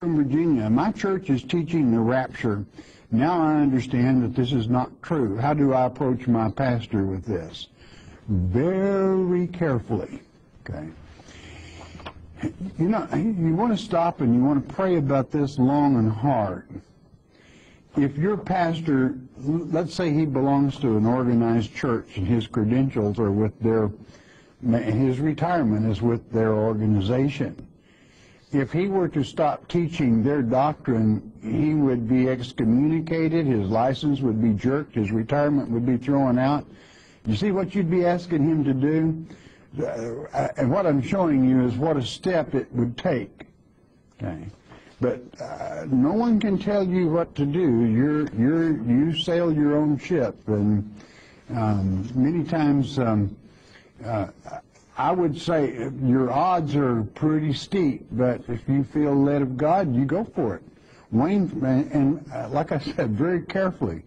From Virginia, my church is teaching the rapture. Now I understand that this is not true. How do I approach my pastor with this? Very carefully, okay? You know, you want to stop and you want to pray about this long and hard. If your pastor, let's say he belongs to an organized church and his credentials are with his retirement is with their organization. If he were to stop teaching their doctrine, he would be excommunicated, his license would be jerked, his retirement would be thrown out. You see what you'd be asking him to do? And what I'm showing you is what a step it would take. Okay. But no one can tell you what to do. You sail your own ship, and many times I would say your odds are pretty steep, but if you feel led of God, you go for it. Wayne, and like I said, very carefully.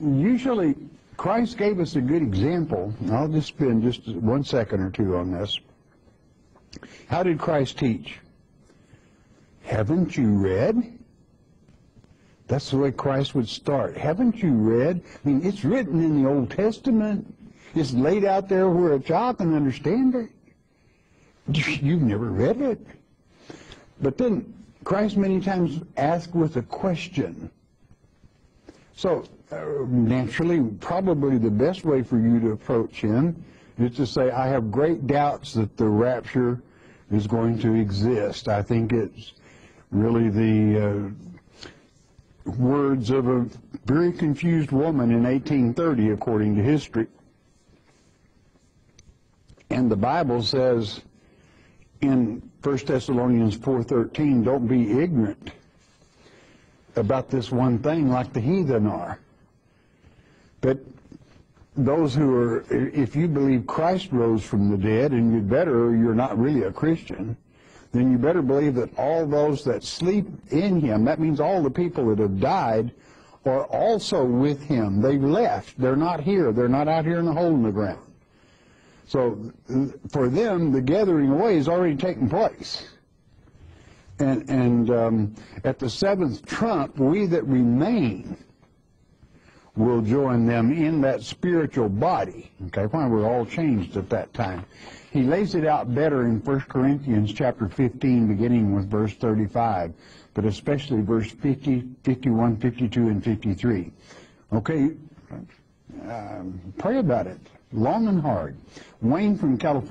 Usually, Christ gave us a good example. I'll just spend just 1 second or two on this. How did Christ teach? Haven't you read? That's the way Christ would start. Haven't you read? I mean, it's written in the Old Testament. It's laid out there where a child can understand it. You've never read it. But then Christ many times asked with a question. So naturally, probably the best way for you to approach him is to say, I have great doubts that the rapture is going to exist. I think it's really the words of a very confused woman in 1830, according to history. And the Bible says in 1 Thessalonians 4:13, don't be ignorant about this one thing like the heathen are. But those who are, if you believe Christ rose from the dead, and you better, or you're not really a Christian, then you better believe that all those that sleep in him, that means all the people that have died, are also with him. They've left. They're not here. They're not out here in the hole in the ground. So for them, the gathering away has already taken place. And at the seventh trump, we that remain will join them in that spiritual body. Okay, why we're all changed at that time. He lays it out better in 1 Corinthians chapter 15, beginning with verse 35, but especially verse 50, 51, 52, and 53. Okay, pray about it, long and hard. Wayne from California.